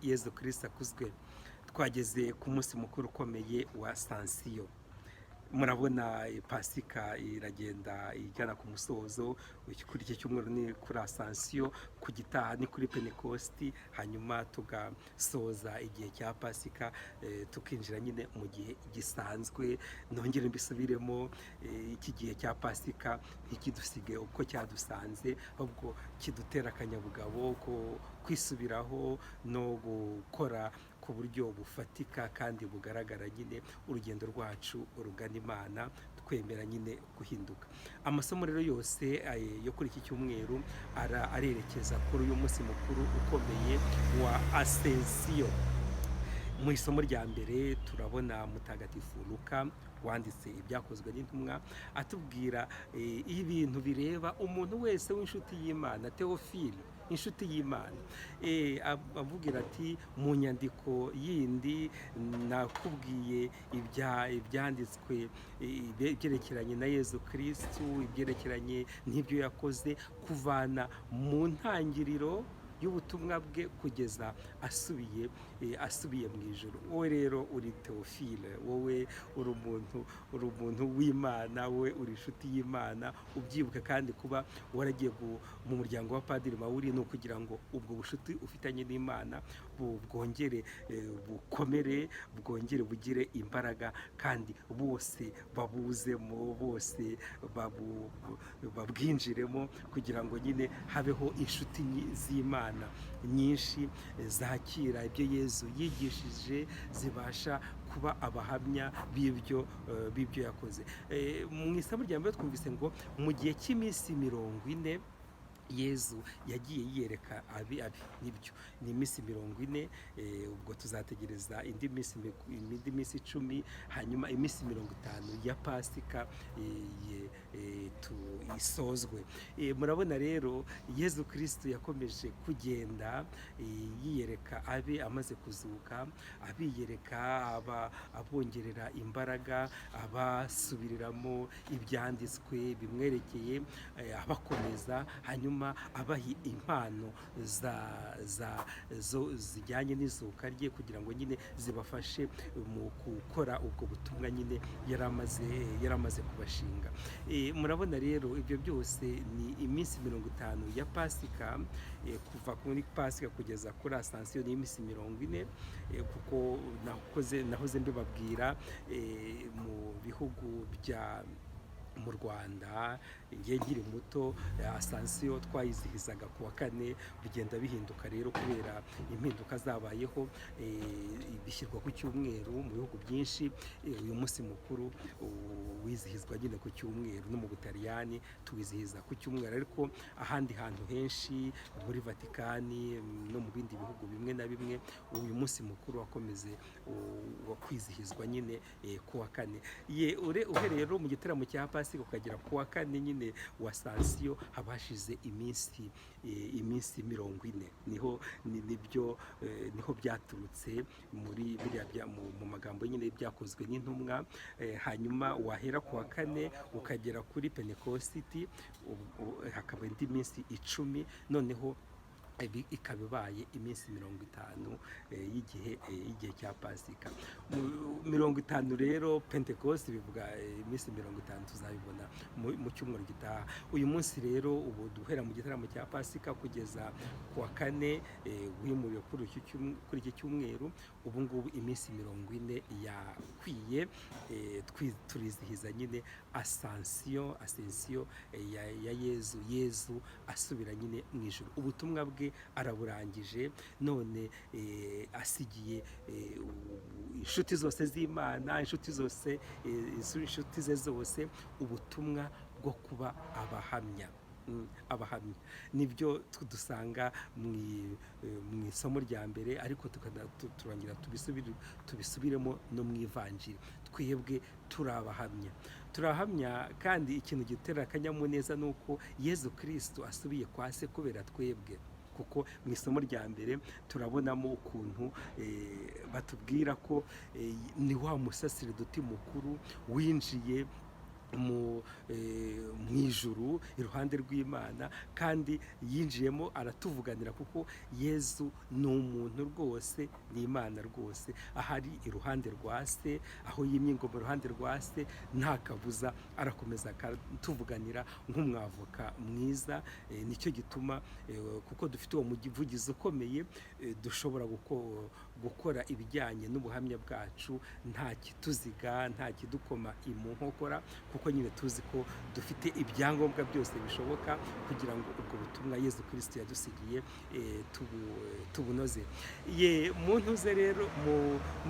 Yezu Kristo akuzwe. Twageze ku munsi mukuru ukomeye wa Sansiyo. Murabona Pasika iragenda igana ku musozo. Kuri iki cyumweru ni kuri Asansiyo, ku gitaha ni kuri Pentekosti, hanyuma tugasoza igihe cya Pasika, tukinjira nyine mu gihe gisanzwe. Nongere mbisubiremo, iki gihe cya Pasika ntikidusige uko cyadusanze, ahubwo kidutera akanyabugabo ko kwisubiraho no gukora ku buryo bufatika kandi bugaragara nyine urugendo rwacu rugana Imana, twemera nyine guhinduka. Amasomo rero yose yo kuri iki cyumweru arerekeza kuri uyu munsi mukuru ukomeye wa Asensiyo. Mu isomo rya mbere turabona Mutagatifu Luka wanditse ibyakozwe n'intumwa, atubwira ibintu bireba umuntu wese w'inshuti y'Imana, Teofile, inshuti y'Imana. Avugira ati, mu nyandiko yindi nakubwiye ibyanditswe ibyerekeranye na Yezu Kristu, ibyerekeranye n'ibyo yakoze kuvana mu ntangiriro y'ubutumwa bwe kugeza asubiye mu ijuru. Wowe rero uri Teofile, wowe uri umuntu w'Imana, wowe uri inshuti y'Imana. Ubyibuka kandi kuba waragiye mu muryango wa Padiri Mawuri, ni ukugira ngo ubwo bushuti ufitanye n'Imana bwongere bukomere, bwongere bugire imbaraga, kandi bose babuzemo, bose babwinjiremo, kugira ngo nyine habeho inshuti z'Imana nyinshi zakira ibyo Yezu yigishije, zibasha kuba abahamya b'ibyo yakoze. Mu isomo rya mbere twumvise ngo mu gihe cy'iminsi 40 Yezu yagiye yiyereka nibyo ni iminsi 40. Ubwo tuzategereza indi minsi 10, hanyuma iminsi 50 ya Pasika isozwe. Murabona rero Yezu Kristo yakomeje kugenda yiyereka amaze kuzuka, abiyereka, abongerera imbaraga, abasubiriramo ibyanditswe bimwerekeye, abakomeza, hanyuma abaha impano zijyanye n'izuka rye, kugira ngo nyine zibafashe mu gukora ubwo butumwa nyine yari amaze kubashinga. Murabona rero ibyo byose ni iminsi 50 ya Pasika. Kuva kuri Pasika kugeza kuri Asansiyo ni iminsi 40, kuko nahoze mbibabwira, mu bihugu mu Rwanda ngiye nkiri muto, Asansiyo twayizihizaga ku wa 4. Bigenda bihinduka rero kubera impinduka zabayeho, bishyirwa ku cyumweru mu bihugu byinshi. Uyu munsi mukuru wizihizwa nyine ku cyumweru, no mu Butaliyani tuwizihiza ku cyumweru, ariko ahandi hantu henshi muri Vatikani no mu bindi bihugu bimwe na bimwe uyu munsi mukuru wakomeze kwizihizwa nyine ku wa 4. Uhereye rero mu gitaramo cya Pasika ukagera ku wa 4 nyine wa Sansiyo, habashize iminsi 40. Niho byaturutse muri biriya mu magambo nyine byakozwe n'intumwa. Hanyuma wahera ku wa 4 ukagera kuri Pentekosti, hakaba indi minsi 10, noneho ikaba ibaye iminsi 50 y'igihe cya Pasika. 50 rero Pentekosti bivuga iminsi 50 tuzabibona mu cyumweru gitaha. Uyu munsi rero ubu duhera mu gitaramo cya Pasika kugeza ku wa 4 wimuriwe kuri iki cyumweru. Ubu ngubu iminsi 40 yakwiye, turizihiza nyine Asansiyo ya Yezu asubira nyine mu ijuru. Ubutumwa bwe araburangije, none asigiye inshuti zose z'Imana, inshuti ze zose ubutumwa bwo kuba abahamya. Nibyo dusanga mu isomo rya mbere, ariko turangira tubisubiremo no mu Ivanjiri. Twebwe turahamya, kandi ikintu gitera akanyamuneza ni uko Yezu Kristo asubiye kwa Se kubera twebwe. Kuko mu isomo rya mbere turabonamo ukuntu batubwira ko ni wa musaserdoti mukuru winjiye mu ijuru iruhande rw'Imana, kandi yinjiyemo aratuvuganira kuko Yezu ni umuntu rwose, ni Imana rwose, ahari iruhande rwa se, aho yimye ingoma iruhande rwa se, nta kabuza arakomeza akatuvuganira nk'umwavoka mwiza. Nicyo gituma kuko dufite uwo muvugizi ukomeye, dushobora gukora ibijyanye n'ubuhamya bwacu nta kituziga, nta kidukoma mu nkokora, kuko nyine tuzi ko dufite ibyangombwa byose bishoboka kugira ngo ubwo butumwa Yezu Kristo yadusigiye tubunoze. Muntu ze rero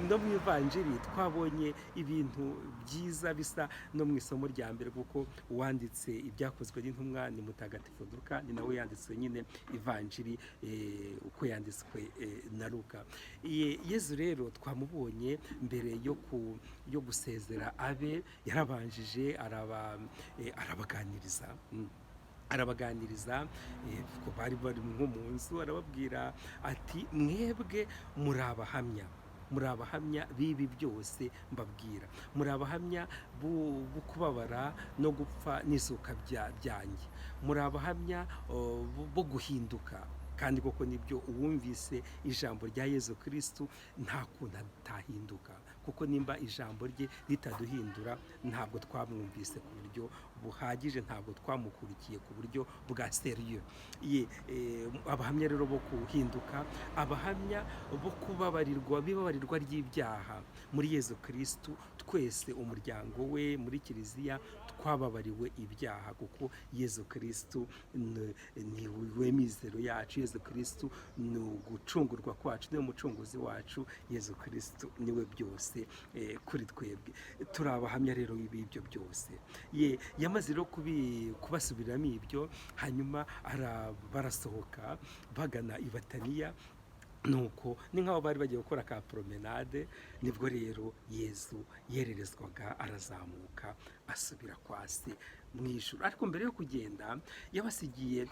no mu ivanjiri twabonye ibintu byiza bisa no mu isomo rya mbere, kuko uwanditse ibyakozwe n'intumwa ni Mutagatifu Luka, ni nawe yanditswe nyine ivanjiri uko yanditswe na Luka. Yezu rero twamubonye mbere yo gusezera abe, yarabanjije arabaganiriza ko bari nko mu nzu, arababwira ati mwebwe muri abahamya b'ibi byose mbabwira, muri abahamya bo kubabara no gupfa n'izuka byanjye, muri abahamya bo guhinduka. Kandi koko nibyo, uwumvise ijambo rya Yezu Kristo nta kuntu atahinduka, kuko nimba ijambo rye ritaduhindura ntabwo twamwumvise ku buryo buhagije, ntabwo twamukurikiye ku buryo bwa serieux. Abahamya rero bo guhinduka, abahamya bo bibabarirwa ry'ibyaha. Muri Yezu Kristo twese, umuryango we, muri Kiliziya twababariwe ibyaha, kuko Yezu Kristo ni we mizero yacu, Yezu Kristo ni ugucungurwa kwacu, niwe mucunguzi wacu. Yezu Kristo niwe byose kuri twebwe. Turi abahamya rero b'ibyo byose. Yamaze rero kubasubiriramo ibyo, hanyuma barasohoka bagana i Betaniya. Nuko ni nk'aho bari bagiye gukora ka promenade, nibwo rero Yezu yererezwaga, arazamuka asubira kwa se mu ijuru. Ariko mbere yo kugenda yabasigiye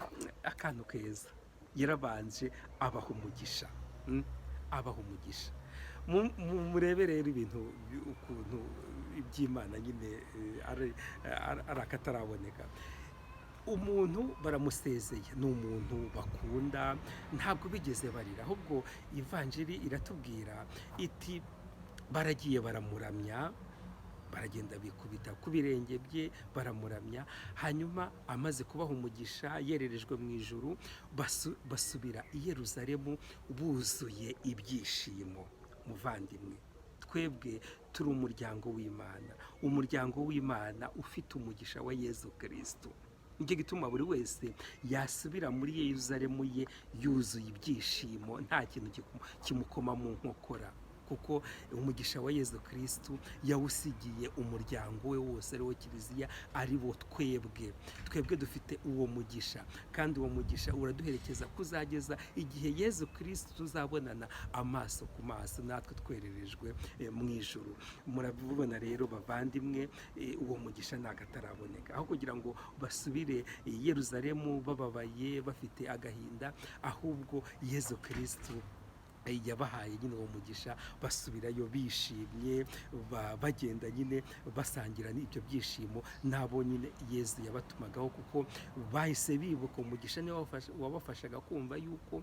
akantu keza, yarabanje abaha umugisha. Murebe rero ibintu ukuntu iby'Imana nyine ari akataraboneka. Umuntu baramusezeye, ni umuntu bakunda, ntabwo bigeze barira, ahubwo ivanjiri iratubwira iti baragiye baramuramya, baragenda bikubita ku birenge bye baramuramya, hanyuma amaze kubaha umugisha yererejwe mu ijuru, basubira i Yeruzalemu buzuye ibyishimo. Muvandimwe, twebwe turi umuryango w'Imana ufite umugisha wa Yezu Kristo. Nicyo gituma buri wese yasubira muri Yeruzalemu ye yuzuye ibyishimo, nta kintu kimukoma mu nkokora, kuko umugisha wa Yezu Kristo yawusigiye umuryango we wose, ari wo Kiliziya, ari bo twebwe dufite uwo mugisha, kandi uwo mugisha uraduherekeza kuzageza igihe Yezu Kristo tuzabonana amaso ku maso, natwe twererejwe mu ijuru. Murabibona rero bavandimwe, uwo mugisha ntabwo ataraboneka, aho kugira ngo basubire i Yeruzalemu bababaye bafite agahinda, ahubwo Yezu Kristo yabahaye nyine uwo mugisha, basubirayo bishimye, bagenda nyine basangira n'ibyo byishimo nabo nyine Yezu yabatumagaho, kuko bahise bibuka umugisha niwe wabafashaga kumva yuko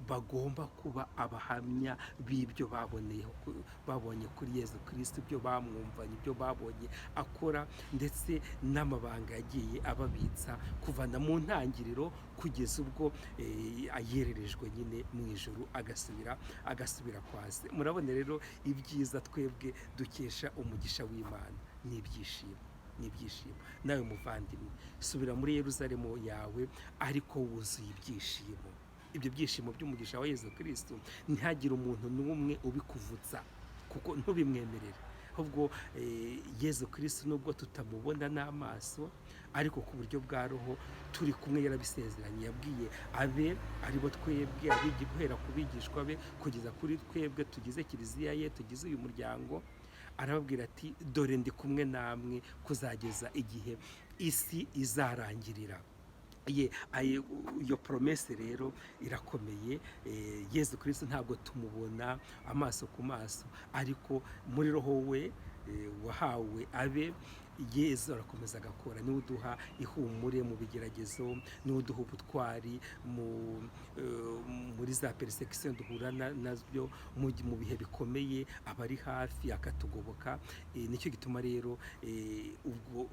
bagomba kuba abahamya b'ibyo babonye kuri Yezu Kristo, ibyo bamwumvanye, ibyo babonye akora, ndetse n'amabanga yagiye ababitsa kuvana mu ntangiriro kugeza ubwo ayererejwe nyine mu ijuru, agasubira kwa se. Murabona rero ibyiza twebwe dukesha umugisha w'Imana ni ibyishimo. Nawe muvandimwe, subira muri Yeruzalemu yawe ariko wuzuye ibyishimo. Ibyo byishimo by'umugisha wa Yezu Kristo ntihagire umuntu n'umwe ubikuvutsa, kuko ntubimwemerere. Ahubwo Yezu Kristo nubwo tutamubona n'amaso, ariko ku buryo bwa roho turi kumwe, yarabisezeranye, yabwiye abe aribo twebwe, guhera ku bigishwa be kugeza kuri twebwe tugize Kiliziya ye, tugize uyu muryango. Arababwira ati dore ndi kumwe namwe kuzageza igihe isi izarangirira. Iyo promese rero irakomeye. Yezu Kristo ntabwo tumubona amaso ku maso, ariko muri roho we wahawe abe Yezu arakomeza agakora, niwe uduha ihumure mu bigeragezo, niwe uduha ubutwari muri za persecution duhura nabyo mu bihe bikomeye, aba ari hafi akatugoboka. Nicyo gituma rero ubwo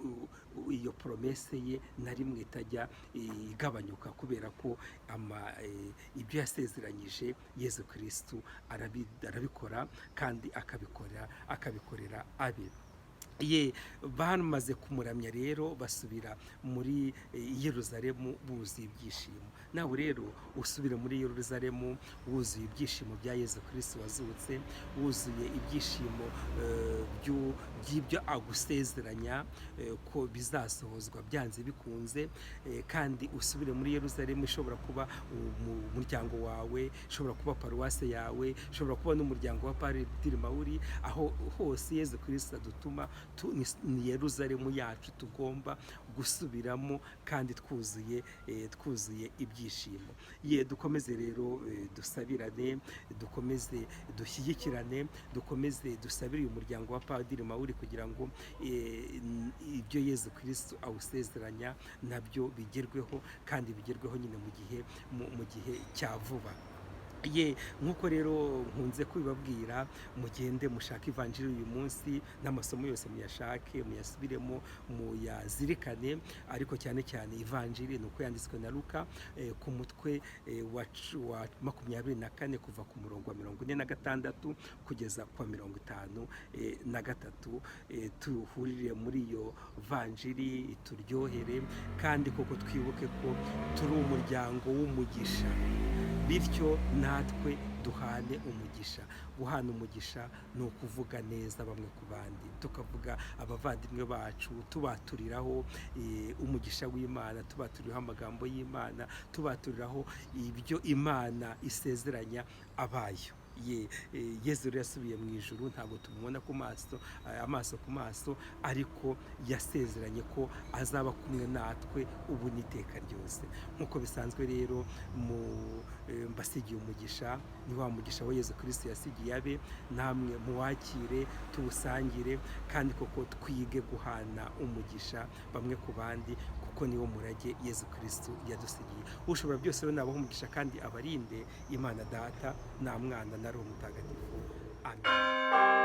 iyo promese ye na rimwe itajya igabanyuka, kubera ko ibyo yasezeranyije Yezu Kristu arabikora kandi akabikorera abe. Bamaze kumuramya rero basubira muri Yeruzalemu buzuye ibyishimo. Nawe rero usubire muri Yeruzalemu wuzuye ibyishimo bya Yezu Kristo wazutse, wuzuye ibyishimo by'ibyo agusezeranya ko bizasohozwa byanze bikunze, kandi usubire muri Yeruzalemu ishobora kuba umuryango wawe, ishobora kuba paruwase yawe, ishobora kuba n'umuryango wa Padiri Mawuri. Aho hose Yezu Kristo adutuma ni Yeruzalemu yacu tugomba gusubiramo kandi twuzuye ibyishimo. Dukomeze rero dusabirane, dukomeze dushyigikirane, dukomeze dusabire uyu muryango wa Padiri Mawuri kugira ngo ibyo Yezu Kristo awusezeranya nabyo bigerweho, kandi bigerweho nyine mu gihe cya vuba. Nk'uko rero nkunze kubibabwira, mugende mushake ivanjiri uyu munsi, n'amasomo yose muyashake, muyasubiremo, muyazirikane, ariko cyane cyane ivanjiri ni uko yanditswe na Luka ku mutwe wa 24 kuva ku murongo wa 46 kugeza kwa 53. Tuhurire muri iyo vanjiri, turyohere, kandi koko twibuke ko turi umuryango w'umugisha, bityo natwe duhane umugisha. Guhana umugisha ni ukuvuga neza bamwe ku bandi, tukavuga abavandimwe bacu, tubaturiraho umugisha w'Imana, tubaturiraho amagambo y'Imana, tubaturiraho ibyo Imana isezeranya abayo. Yezu rero yasubiye mu ijuru, ntabwo tumubona amaso ku maso, ariko yasezeranye ko azaba kumwe natwe ubu n'iteka ryose. Nk'uko bisanzwe rero mbasigiye umugisha, ni wa mugisha wa Yezu Kristo yasigiye abe, namwe muwakire, tuwusangire, kandi koko twige guhana umugisha bamwe ku bandi, kuko niwo murage Yezu Kristo yadusigiye. Ushobora byose rero nabaho umugisha kandi abarinde, Imana Data na Mwana na Roho Mutagatifu. Amen.